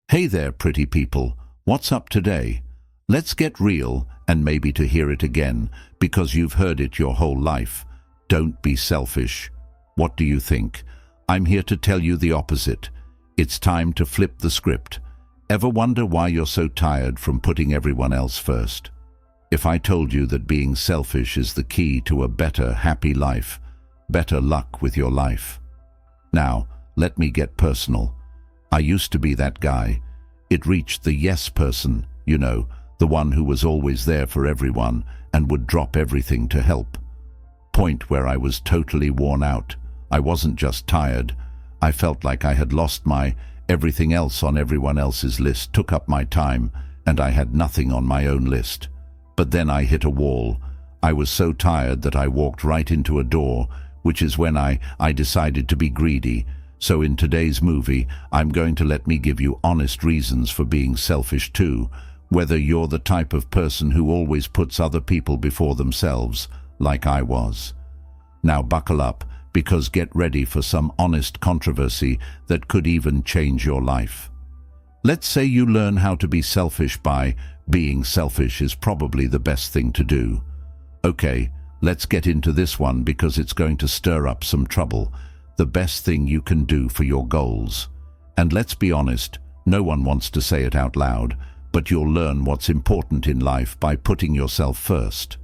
Hey there, pretty people. What's up today? Let's get real and maybe to hear it again because you've heard it your whole life. Don't be selfish. What do you think? I'm here to tell you the opposite. It's time to flip the script. Ever wonder why you're so tired from putting everyone else first? If I told you that being selfish is the key to a better, happy life, better luck with your life. Now, let me get personal. I used to be that guy. It reached the yes person, you know, the one who was always there for everyone and would drop everything to help. Point where I was totally worn out. I wasn't just tired. I felt like I had lost my everything else on everyone else's list took up my time and I had nothing on my own list. But then I hit a wall. I was so tired that I walked right into a door, which is when I decided to be greedy. So in today's movie, I'm going to let me give you honest reasons for being selfish too, whether you're the type of person who always puts other people before themselves, like I was. Now buckle up, because get ready for some honest controversy that could even change your life. Let's say you learn how to be selfish by being selfish is probably the best thing to do. Okay, let's get into this one because it's going to stir up some trouble. The best thing you can do for your goals. And let's be honest, no one wants to say it out loud, but you'll learn what's important in life by putting yourself first.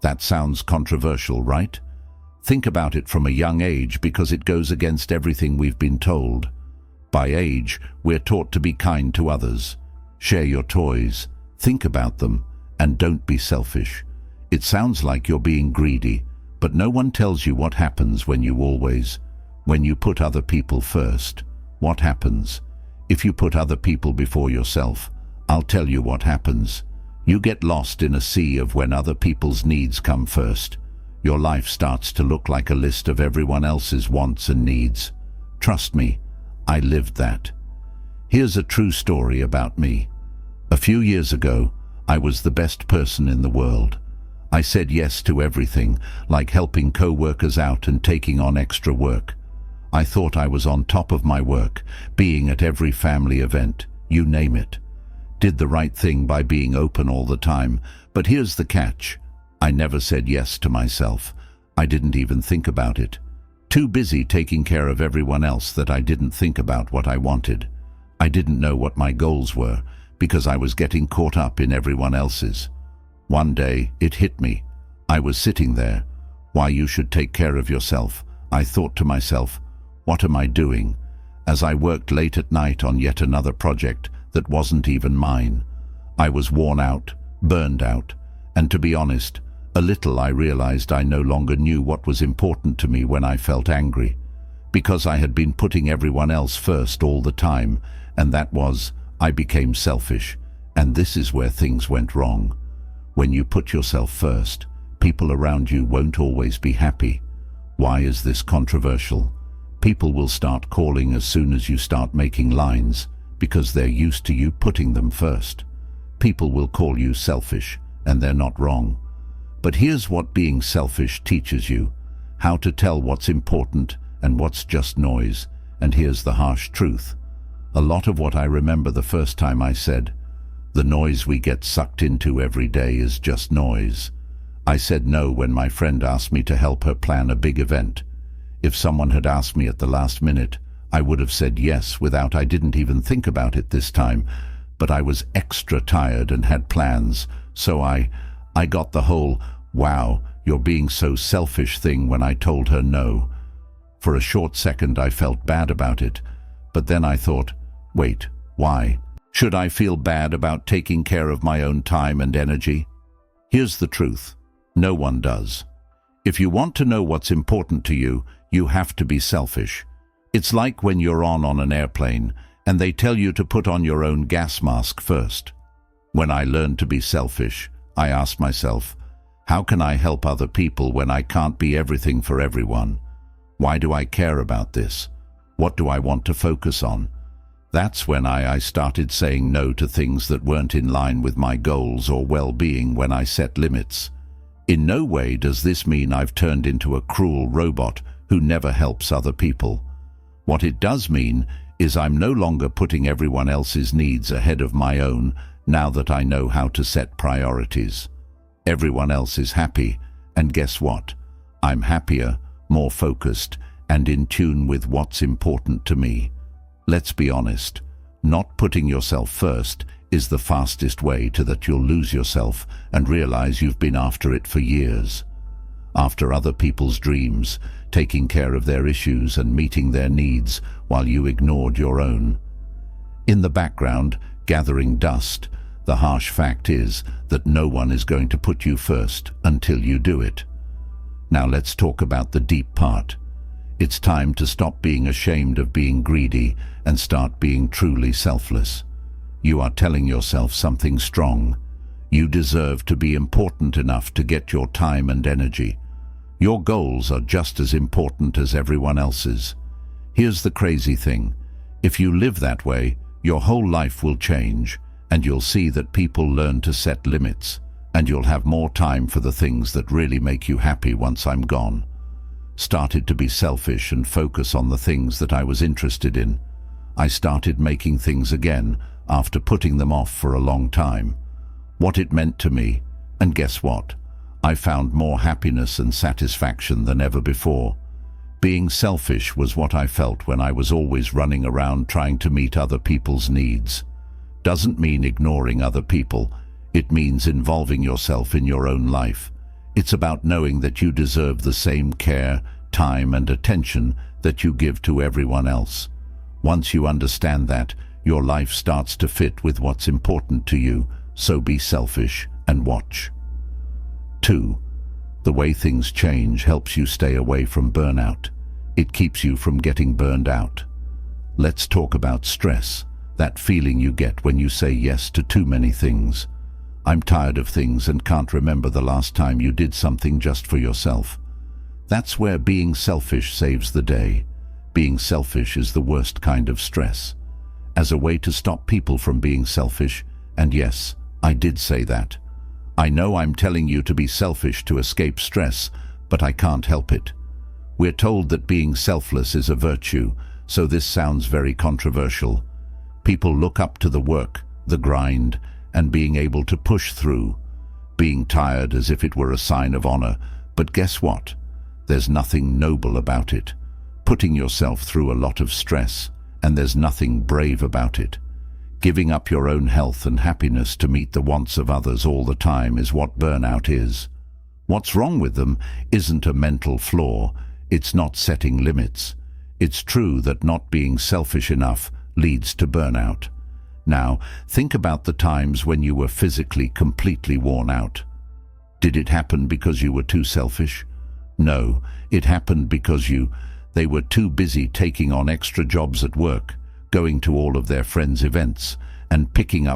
That sounds controversial, right? Think about it from a young age because it goes against everything we've been told. By age, we're taught to be kind to others. Share your toys, think about them, and don't be selfish. It sounds like you're being greedy, but no one tells you what happens when you put other people first. What happens? If you put other people before yourself, I'll tell you what happens. You get lost in a sea of when other people's needs come first. Your life starts to look like a list of everyone else's wants and needs. Trust me, I lived that. Here's a true story about me. A few years ago, I was the best person in the world. I said yes to everything, like helping co-workers out and taking on extra work. I thought I was on top of my work, being at every family event, you name it. Did the right thing by being open all the time, but here's the catch. I never said yes to myself. I didn't even think about it. Too busy taking care of everyone else that I didn't think about what I wanted. I didn't know what my goals were, because I was getting caught up in everyone else's. One day, it hit me. I was sitting there. Why you should take care of yourself. I thought to myself, what am I doing? As I worked late at night on yet another project that wasn't even mine. I was worn out, burned out, and to be honest, a little I realized I no longer knew what was important to me when I felt angry. Because I had been putting everyone else first all the time, and that was, I became selfish. And this is where things went wrong. When you put yourself first, people around you won't always be happy. Why is this controversial? People will start calling as soon as you start making lines, because they're used to you putting them first. People will call you selfish, and they're not wrong. But here's what being selfish teaches you: how to tell what's important and what's just noise. And here's the harsh truth. A lot of what I remember the first time I said, the noise we get sucked into every day is just noise. I said no when my friend asked me to help her plan a big event. If someone had asked me at the last minute, I would have said yes I didn't even think about it this time, but I was extra tired and had plans, so I got the whole, wow, you're being so selfish thing when I told her no. For a short second I felt bad about it, but then I thought, wait, why? Should I feel bad about taking care of my own time and energy? Here's the truth. No one does. If you want to know what's important to you, you have to be selfish. It's like when you're on an airplane and they tell you to put on your own gas mask first. When I learned to be selfish, I asked myself, how can I help other people when I can't be everything for everyone? Why do I care about this? What do I want to focus on? That's when I started saying no to things that weren't in line with my goals or well-being when I set limits. In no way does this mean I've turned into a cruel robot who never helps other people. What it does mean is I'm no longer putting everyone else's needs ahead of my own now that I know how to set priorities. Everyone else is happy, and guess what? I'm happier, more focused, and in tune with what's important to me. Let's be honest, not putting yourself first is the fastest way to that you'll lose yourself and realize you've been after it for years. After other people's dreams, taking care of their issues and meeting their needs while you ignored your own. In the background, gathering dust, the harsh fact is that no one is going to put you first until you do it. Now let's talk about the deep part. It's time to stop being ashamed of being greedy and start being truly selfless. You are telling yourself something strong. You deserve to be important enough to get your time and energy. Your goals are just as important as everyone else's. Here's the crazy thing. If you live that way, your whole life will change, and you'll see that people learn to set limits, and you'll have more time for the things that really make you happy once I'm gone. Started to be selfish and focus on the things that I was interested in. I started making things again after putting them off for a long time. What it meant to me, and guess what? I found more happiness and satisfaction than ever before. Being selfish was what I felt when I was always running around trying to meet other people's needs. Doesn't mean ignoring other people. It means involving yourself in your own life. It's about knowing that you deserve the same care, time, and attention that you give to everyone else. Once you understand that, your life starts to fit with what's important to you, so be selfish and watch. 2. The way things change helps you stay away from burnout. It keeps you from getting burned out. Let's talk about stress, that feeling you get when you say yes to too many things. I'm tired of things and can't remember the last time you did something just for yourself. That's where being selfish saves the day. Being selfish is the worst kind of stress. As a way to stop people from being selfish, and yes, I did say that. I know I'm telling you to be selfish to escape stress, but I can't help it. We're told that being selfless is a virtue, so this sounds very controversial. People look up to the work, the grind, and being able to push through. Being tired as if it were a sign of honor, but guess what? There's nothing noble about it. Putting yourself through a lot of stress, and there's nothing brave about it. Giving up your own health and happiness to meet the wants of others all the time is what burnout is. What's wrong with them isn't a mental flaw, it's not setting limits. It's true that not being selfish enough leads to burnout. Now, think about the times when you were physically completely worn out. Did it happen because you were too selfish? No, it happened because they were too busy taking on extra jobs at work, going to all of their friends' events, and taking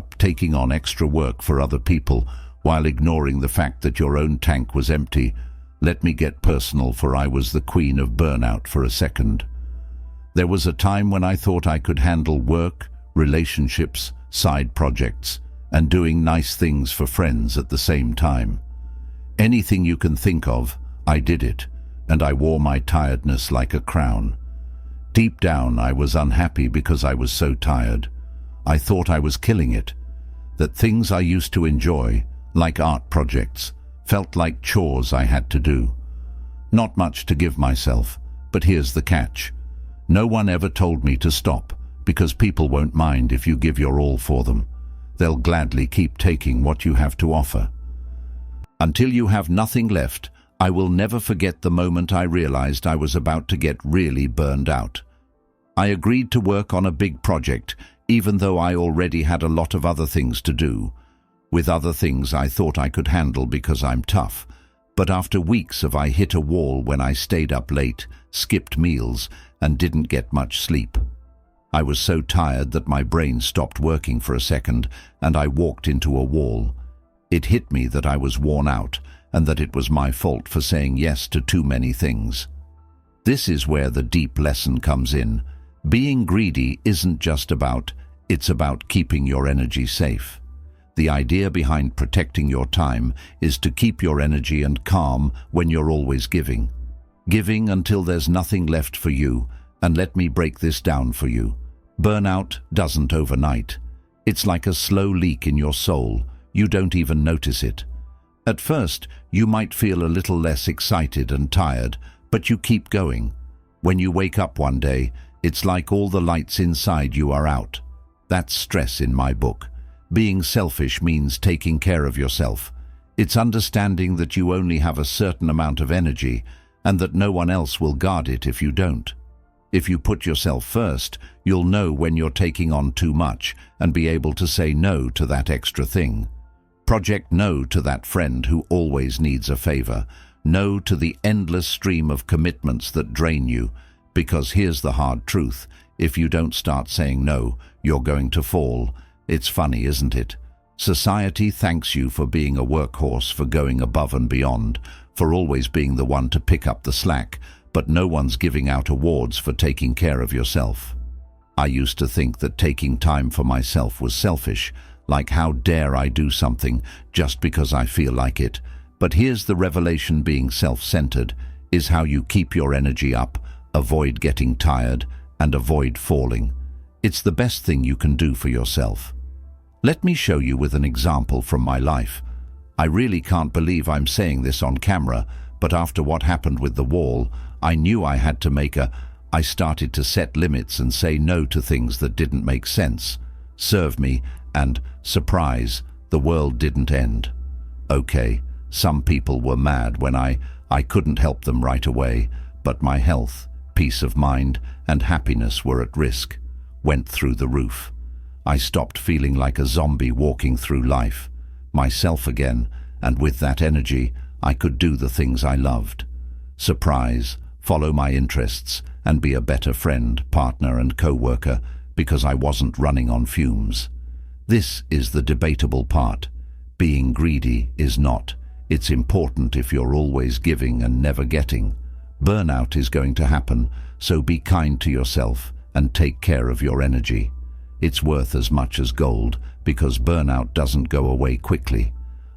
on extra work for other people while ignoring the fact that your own tank was empty. Let me get personal, for I was the queen of burnout for a second. There was a time when I thought I could handle work, relationships, side projects, and doing nice things for friends at the same time. Anything you can think of, I did it, and I wore my tiredness like a crown. Deep down, I was unhappy because I was so tired. I thought I was killing it, that things I used to enjoy, like art projects, felt like chores I had to do. Not much to give myself, but here's the catch. No one ever told me to stop, because people won't mind if you give your all for them. They'll gladly keep taking what you have to offer. Until you have nothing left, I will never forget the moment I realized I was about to get really burned out. I agreed to work on a big project, even though I already had a lot of other things to do. With other things I thought I could handle because I'm tough, but after weeks I hit a wall when I stayed up late, skipped meals, and didn't get much sleep. I was so tired that my brain stopped working for a second, and I walked into a wall. It hit me that I was worn out, and that it was my fault for saying yes to too many things. This is where the deep lesson comes in. Being greedy isn't just it's about keeping your energy safe. The idea behind protecting your time is to keep your energy and calm when you're always giving. Giving until there's nothing left for you, and let me break this down for you. Burnout doesn't overnight. It's like a slow leak in your soul. You don't even notice it. At first, you might feel a little less excited and tired, but you keep going. When you wake up one day, it's like all the lights inside you are out. That's stress in my book. Being selfish means taking care of yourself. It's understanding that you only have a certain amount of energy and that no one else will guard it if you don't. If you put yourself first, you'll know when you're taking on too much and be able to say no to that extra thing. Project no to that friend who always needs a favor. No to the endless stream of commitments that drain you, because here's the hard truth. If you don't start saying no, you're going to fall. It's funny, isn't it? Society thanks you for being a workhorse, for going above and beyond, for always being the one to pick up the slack, but no one's giving out awards for taking care of yourself. I used to think that taking time for myself was selfish, like how dare I do something just because I feel like it. But here's the revelation: being self-centered is how you keep your energy up, avoid getting tired, and avoid falling. It's the best thing you can do for yourself. Let me show you with an example from my life. I really can't believe I'm saying this on camera, but after what happened with the wall, I knew I had to I started to set limits and say no to things that didn't make sense, serve me, and, surprise, the world didn't end. Okay, some people were mad when I couldn't help them right away, but my health, peace of mind, and happiness were at risk, went through the roof. I stopped feeling like a zombie walking through life, myself again, and with that energy, I could do the things I loved. Surprise, follow my interests, and be a better friend, partner, and co-worker, because I wasn't running on fumes. This is the debatable part. Being greedy is not. It's important if you're always giving and never getting. Burnout is going to happen, so be kind to yourself and take care of your energy. It's worth as much as gold, because burnout doesn't go away quickly.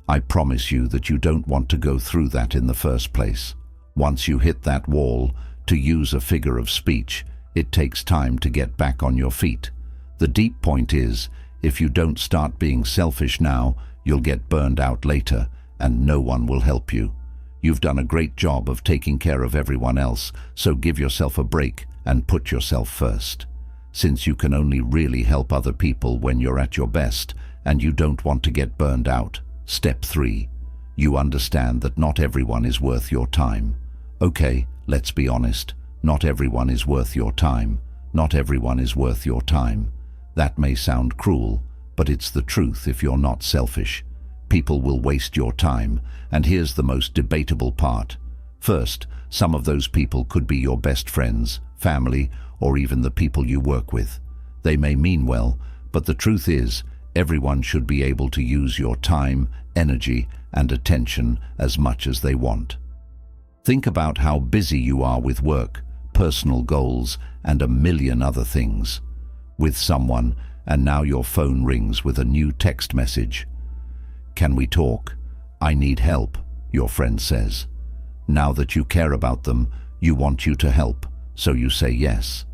I promise you that you don't want to go through that in the first place. Once you hit that wall, to use a figure of speech, it takes time to get back on your feet. The deep point is, if you don't start being selfish now, you'll get burned out later, and no one will help you. You've done a great job of taking care of everyone else, so give yourself a break and put yourself first. Since you can only really help other people when you're at your best, and you don't want to get burned out. Step 3. You understand that not everyone is worth your time. Okay, let's be honest. Not everyone is worth your time. Not everyone is worth your time. That may sound cruel, but it's the truth if you're not selfish. People will waste your time, and here's the most debatable part. First, some of those people could be your best friends, family, or even the people you work with. They may mean well, but the truth is, everyone should be able to use your time, energy, and attention as much as they want. Think about how busy you are with work, personal goals, and a million other things. With someone, and now your phone rings with a new text message. "Can we talk? I need help," your friend says. Now that you care about them, you want you to help, so you say yes.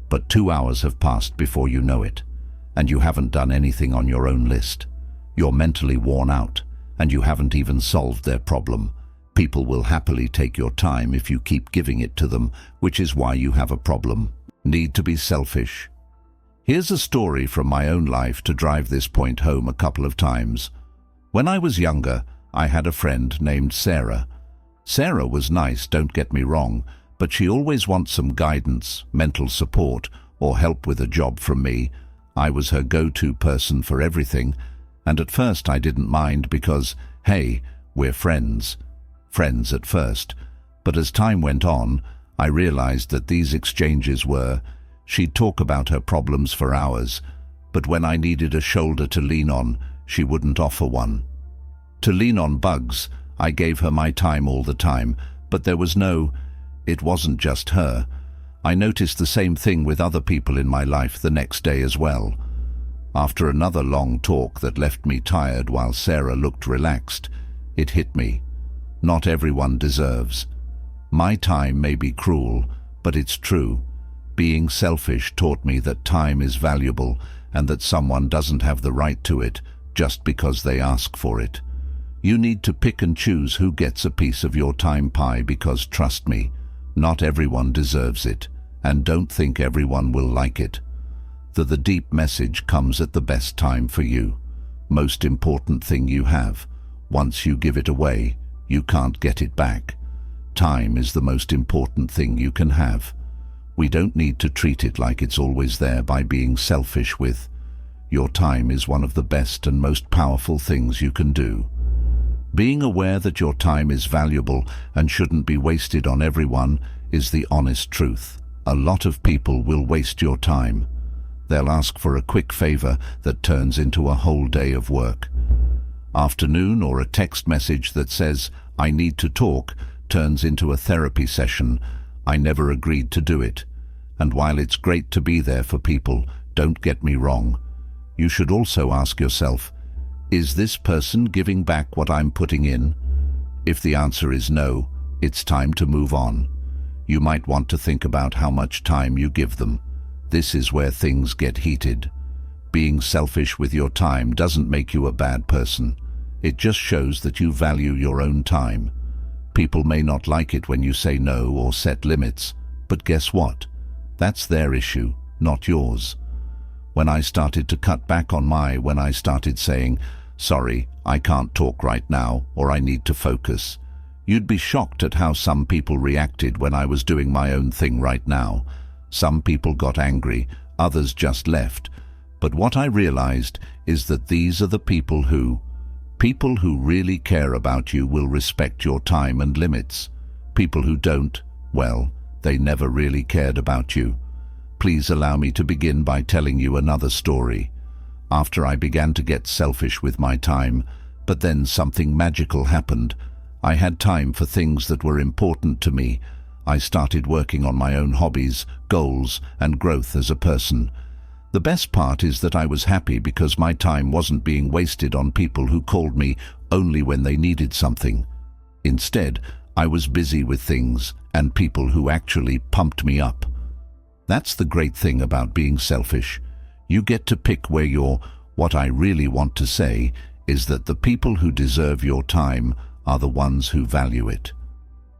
But 2 hours have passed before you know it, and you haven't done anything on your own list. You're mentally worn out, and you haven't even solved their problem. People will happily take your time if you keep giving it to them, which is why you have a problem. Need to be selfish. Here's a story from my own life to drive this point home a couple of times. When I was younger, I had a friend named Sarah. Sarah was nice, don't get me wrong, but she always wants some guidance, mental support, or help with a job from me. I was her go-to person for everything, and at first I didn't mind because, hey, we're friends. Friends at first. But as time went on, I realized that these exchanges she'd talk about her problems for hours, but when I needed a shoulder to lean on, she wouldn't offer one. To lean on bugs, I gave her my time all the time, but it wasn't just her. I noticed the same thing with other people in my life the next day as well. After another long talk that left me tired while Sarah looked relaxed, it hit me. Not everyone deserves. My time may be cruel, but it's true. Being selfish taught me that time is valuable and that someone doesn't have the right to it just because they ask for it. You need to pick and choose who gets a piece of your time pie because, trust me, not everyone deserves it, and don't think everyone will like it. The deep message comes at the best time for you. Most important thing you have. Once you give it away, you can't get it back. Time is the most important thing you can have. We don't need to treat it like it's always there by being selfish with. Your time is one of the best and most powerful things you can do. Being aware that your time is valuable and shouldn't be wasted on everyone is the honest truth. A lot of people will waste your time. They'll ask for a quick favor that turns into a whole day of work. Afternoon or a text message that says, "I need to talk," turns into a therapy session. I never agreed to do it. And while it's great to be there for people, don't get me wrong. You should also ask yourself, is this person giving back what I'm putting in? If the answer is no, it's time to move on. You might want to think about how much time you give them. This is where things get heated. Being selfish with your time doesn't make you a bad person. It just shows that you value your own time. People may not like it when you say no or set limits, but guess what? That's their issue, not yours. When I started to cut back on when I started saying, "Sorry, I can't talk right now," or "I need to focus," you'd be shocked at how some people reacted when I was doing my own thing right now. Some people got angry, others just left. But what I realized is that these are the people who really care about you will respect your time and limits. People who don't, well, they never really cared about you. Please allow me to begin by telling you another story. After I began to get selfish with my time, but then something magical happened. I had time for things that were important to me. I started working on my own hobbies, goals, and growth as a person. The best part is that I was happy because my time wasn't being wasted on people who called me only when they needed something. Instead, I was busy with things and people who actually pumped me up. That's the great thing about being selfish. You get to pick where you're. What I really want to say is that the people who deserve your time are the ones who value it.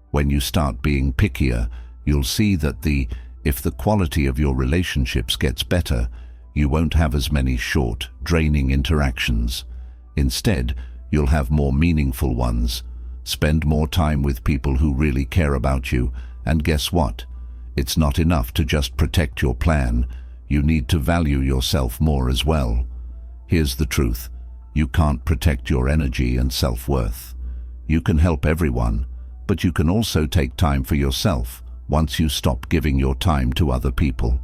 When you start being pickier, you'll see that if the quality of your relationships gets better, you won't have as many short, draining interactions. Instead, you'll have more meaningful ones. Spend more time with people who really care about you, and guess what? It's not enough to just protect your plan. You need to value yourself more as well. Here's the truth. You can't protect your energy and self-worth. You can help everyone, but you can also take time for yourself once you stop giving your time to other people.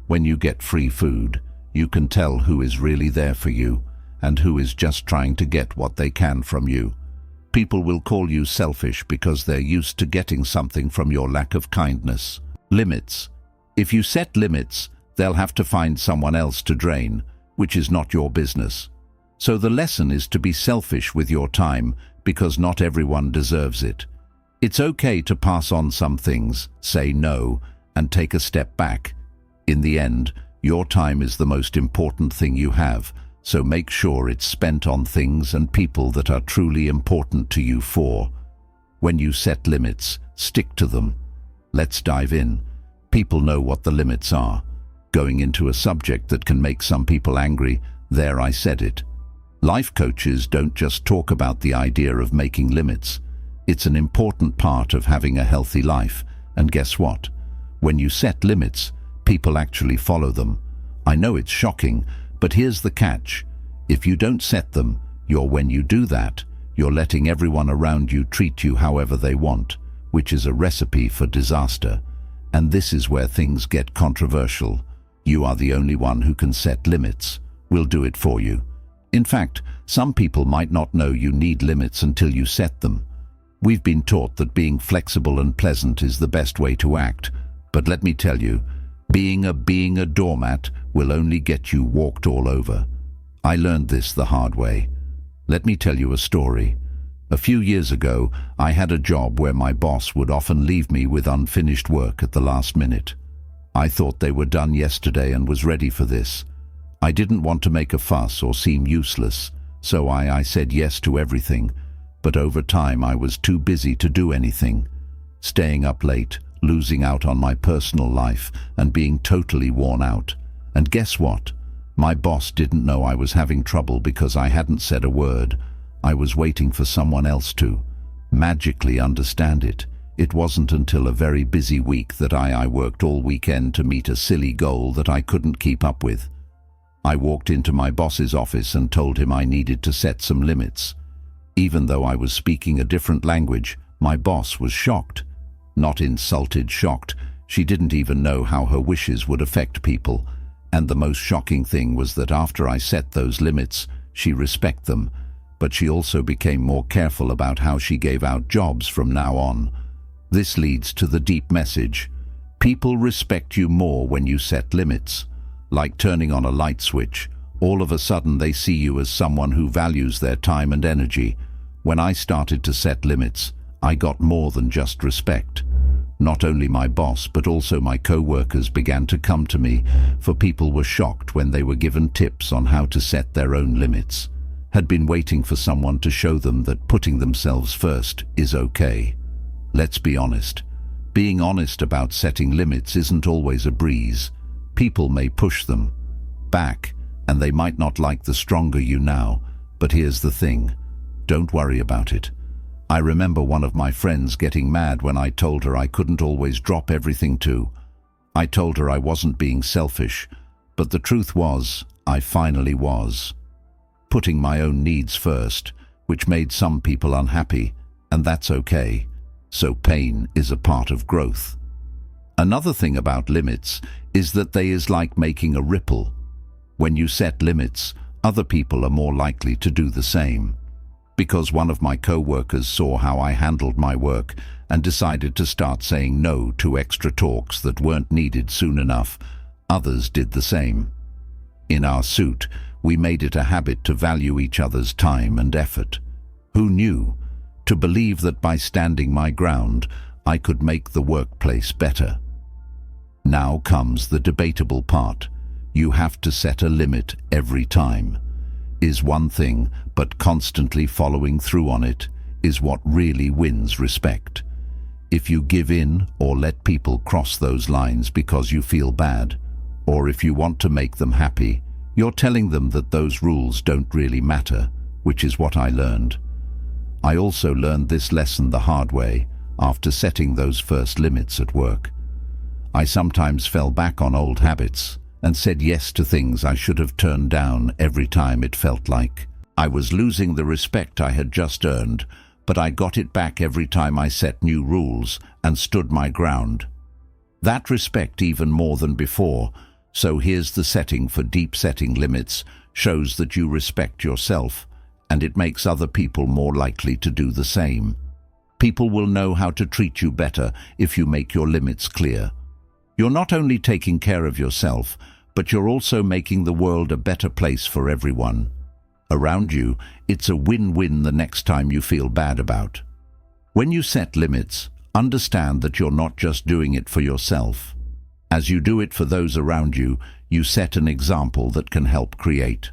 When you get free food, you can tell who is really there for you and who is just trying to get what they can from you. People will call you selfish because they're used to getting something from your lack of kindness. Limits. If you set limits, they'll have to find someone else to drain, which is not your business. So the lesson is to be selfish with your time because not everyone deserves it. It's okay to pass on some things, say no, and take a step back. In the end, your time is the most important thing you have, so make sure it's spent on things and people that are truly important to you. When you set limits, stick to them. Let's dive in. People know what the limits are. Going into a subject that can make some people angry, there I said it. Life coaches don't just talk about the idea of making limits. It's an important part of having a healthy life, and guess what? When you set limits, people actually follow them. I know it's shocking, but here's the catch. If you don't set them, when you do that, you're letting everyone around you treat you however they want, which is a recipe for disaster. And this is where things get controversial. You are the only one who can set limits. We'll do it for you. In fact, some people might not know you need limits until you set them. We've been taught that being flexible and pleasant is the best way to act, but let me tell you, being a doormat will only get you walked all over. I learned this the hard way. Let me tell you a story. A few years ago, I had a job where my boss would often leave me with unfinished work at the last minute. I thought they were done yesterday and was ready for this. I didn't want to make a fuss or seem useless, so I said yes to everything, but over time I was too busy to do anything. Staying up late, losing out on my personal life, and being totally worn out. And guess what? My boss didn't know I was having trouble because I hadn't said a word. I was waiting for someone else to magically understand it. It wasn't until a very busy week that I worked all weekend to meet a silly goal that I couldn't keep up with. I walked into my boss's office and told him I needed to set some limits. Even though I was speaking a different language, my boss was shocked. Not insulted, shocked. She didn't even know how her wishes would affect people. And the most shocking thing was that after I set those limits, she respected them. But she also became more careful about how she gave out jobs from now on. This leads to the deep message. People respect you more when you set limits. Like turning on a light switch, all of a sudden they see you as someone who values their time and energy. When I started to set limits, I got more than just respect. Not only my boss, but also my co-workers began to come to me, for people were shocked when they were given tips on how to set their own limits. Had been waiting for someone to show them that putting themselves first is okay. Let's be honest. Being honest about setting limits isn't always a breeze. People may push them back, and they might not like the stronger you now, but here's the thing. Don't worry about it. I remember one of my friends getting mad when I told her I couldn't always drop everything too. I told her I wasn't being selfish, but the truth was, I finally was. Putting my own needs first, which made some people unhappy, and that's okay. So pain is a part of growth. Another thing about limits is that they is like making a ripple. When you set limits, other people are more likely to do the same. Because one of my co-workers saw how I handled my work and decided to start saying no to extra talks that weren't needed soon enough, others did the same. In our suit, we made it a habit to value each other's time and effort. Who knew? To believe that by standing my ground, I could make the workplace better. Now comes the debatable part. You have to set a limit every time. Is one thing, but constantly following through on it is what really wins respect. If you give in or let people cross those lines because you feel bad, or if you want to make them happy, you're telling them that those rules don't really matter, which is what I learned. I also learned this lesson the hard way after setting those first limits at work. I sometimes fell back on old habits and said yes to things I should have turned down every time it felt like I was losing the respect I had just earned, but I got it back every time I set new rules and stood my ground. That respect even more than before, so here's the setting for deep setting limits, shows that you respect yourself, and it makes other people more likely to do the same. People will know how to treat you better if you make your limits clear. You're not only taking care of yourself, but you're also making the world a better place for everyone around you. It's a win-win the next time you feel bad about. When you set limits, understand that you're not just doing it for yourself. As you do it for those around you, you set an example that can help create.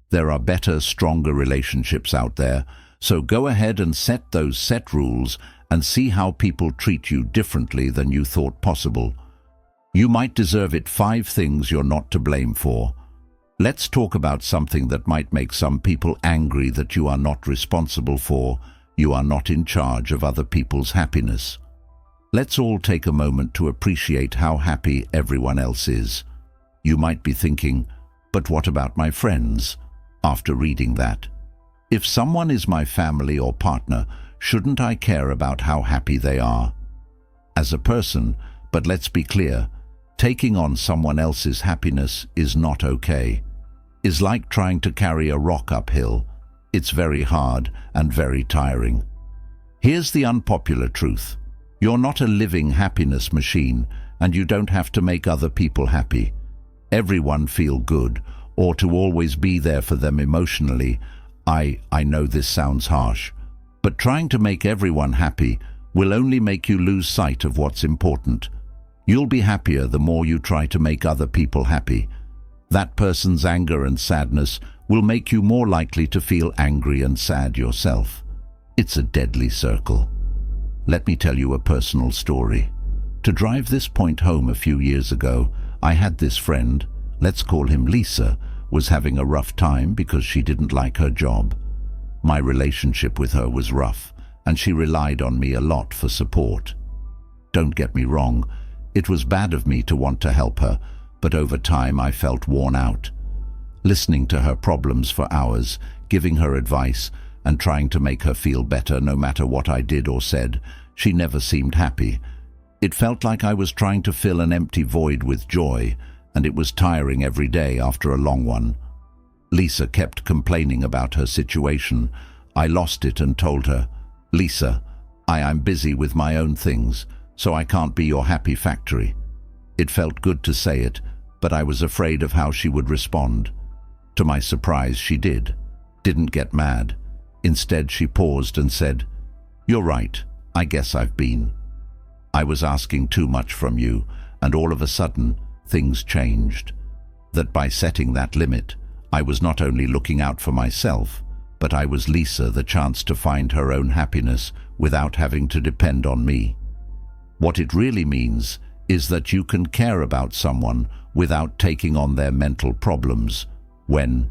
There are better, stronger relationships out there, so go ahead and set those set rules and see how people treat you differently than you thought possible. You might deserve it. 5 things you're not to blame for. Let's talk about something that might make some people angry that you are not responsible for. You are not in charge of other people's happiness. Let's all take a moment to appreciate how happy everyone else is. You might be thinking, but what about my friends? After reading that, if someone is my family or partner, shouldn't I care about how happy they are? As a person, but let's be clear, taking on someone else's happiness is not okay. It's like trying to carry a rock uphill. It's very hard and very tiring. Here's the unpopular truth. You're not a living happiness machine, and you don't have to make other people happy. Everyone feel good, or to always be there for them emotionally. I know this sounds harsh, but trying to make everyone happy will only make you lose sight of what's important. You'll be happier the more you try to make other people happy. That person's anger and sadness will make you more likely to feel angry and sad yourself. It's a deadly circle. Let me tell you a personal story. To drive this point home a few years ago, I had this friend, let's call him Lisa, was having a rough time because she didn't like her job. My relationship with her was rough, and she relied on me a lot for support. Don't get me wrong, it was bad of me to want to help her, but over time I felt worn out. Listening to her problems for hours, giving her advice, and trying to make her feel better no matter what I did or said, she never seemed happy. It felt like I was trying to fill an empty void with joy, and it was tiring every day after a long one. Lisa kept complaining about her situation. I lost it and told her, "Lisa, I'm busy with my own things, so I can't be your happy factory." It felt good to say it, but I was afraid of how she would respond. To my surprise, she didn't get mad. Instead, she paused and said, "You're right, I guess I've been. I was asking too much from you, and all of a sudden, things changed. That by setting that limit, I was not only looking out for myself, but I was Lisa the chance to find her own happiness without having to depend on me." What it really means is that you can care about someone without taking on their mental problems. When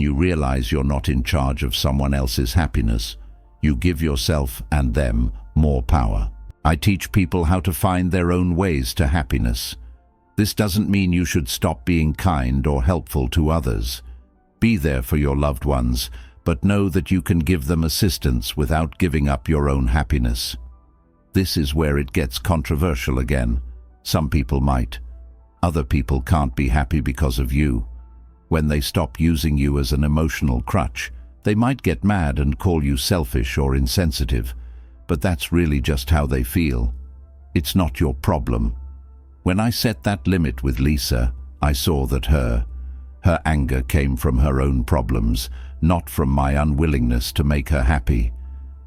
you realize you're not in charge of someone else's happiness, you give yourself and them more power. I teach people how to find their own ways to happiness. This doesn't mean you should stop being kind or helpful to others. Be there for your loved ones, but know that you can give them assistance without giving up your own happiness. This is where it gets controversial again. Some people might. Other people can't be happy because of you. When they stop using you as an emotional crutch, they might get mad and call you selfish or insensitive, but that's really just how they feel. It's not your problem. When I set that limit with Lisa, I saw that her anger came from her own problems, not from my unwillingness to make her happy.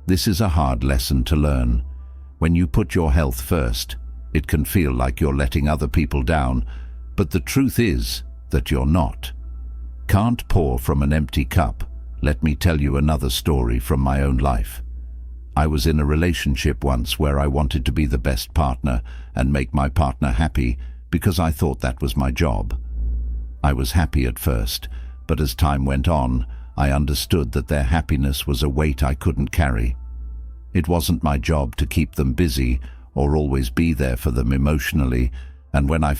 This is a hard lesson to learn. When you put your health first, it can feel like you're letting other people down, but the truth is that you're not. Can't pour from an empty cup. Let me tell you another story from my own life. I was in a relationship once where I wanted to be the best partner and make my partner happy because I thought that was my job. I was happy at first, but as time went on, I understood that their happiness was a weight I couldn't carry. It wasn't my job to keep them busy or always be there for them emotionally, and when I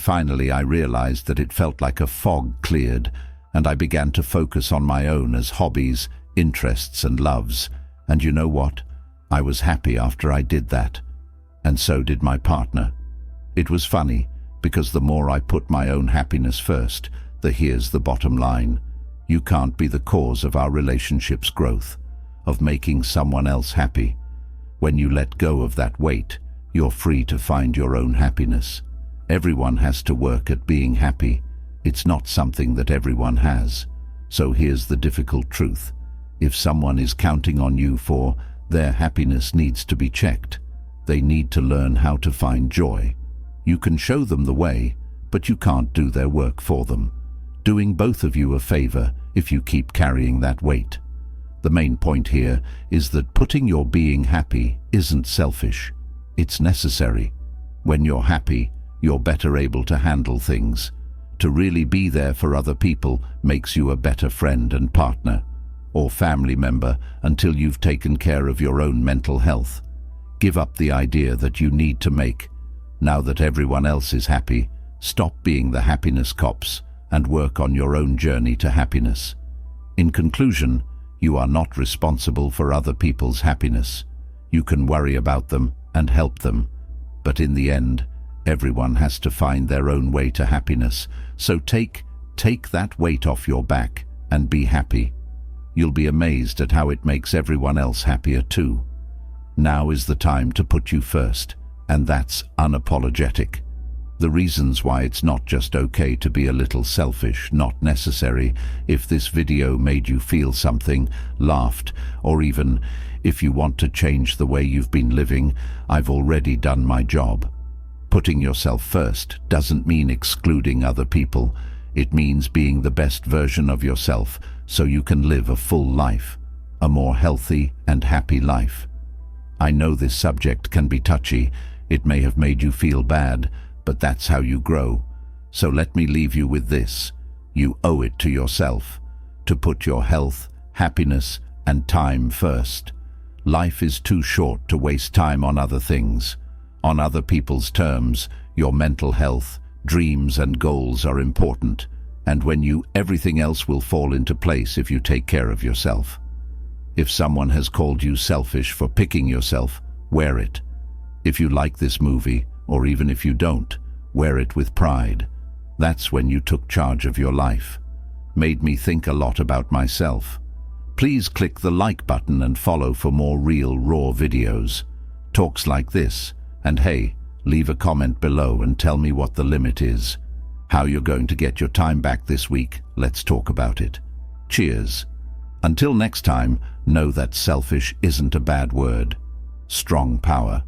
realized that it felt like a fog cleared, and I began to focus on my own as hobbies, interests and loves. And you know what? I was happy after I did that. And so did my partner. It was funny, because the more I put my own happiness first, here's the bottom line. You can't be the cause of our relationship's growth, of making someone else happy. When you let go of that weight, you're free to find your own happiness. Everyone has to work at being happy. It's not something that everyone has. So here's the difficult truth. If someone is counting on you for their happiness needs to be checked. They need to learn how to find joy. You can show them the way, but you can't do their work for them, doing both of you a favor if you keep carrying that weight. The main point here is that putting your being happy isn't selfish. It's necessary. When you're happy, you're better able to handle things. To really be there for other people makes you a better friend and partner, or family member until you've taken care of your own mental health. Give up the idea that you need to make. Now that everyone else is happy, stop being the happiness cops and work on your own journey to happiness. In conclusion, you are not responsible for other people's happiness. You can worry about them and help them, but in the end, everyone has to find their own way to happiness. So take that weight off your back and be happy. You'll be amazed at how it makes everyone else happier too. Now is the time to put you first, and that's unapologetic. The reasons why it's not just okay to be a little selfish, not necessary. If this video made you feel something, laughed, or even if you want to change the way you've been living, I've already done my job. Putting yourself first doesn't mean excluding other people. It means being the best version of yourself so you can live a full life, a more healthy and happy life. I know this subject can be touchy. It may have made you feel bad, but that's how you grow. So let me leave you with this. You owe it to yourself to put your health, happiness, and time first. Life is too short to waste time on other things. On other people's terms, your mental health, dreams, and goals are important, and everything else will fall into place if you take care of yourself. If someone has called you selfish for picking yourself, wear it. If you like this movie, or even if you don't, wear it with pride. That's when you took charge of your life. Made me think a lot about myself. Please click the like button and follow for more real, raw videos. Talks like this. And hey, leave a comment below and tell me what the limit is. How you're going to get your time back this week, let's talk about it. Cheers. Until next time, know that selfish isn't a bad word. Strong power.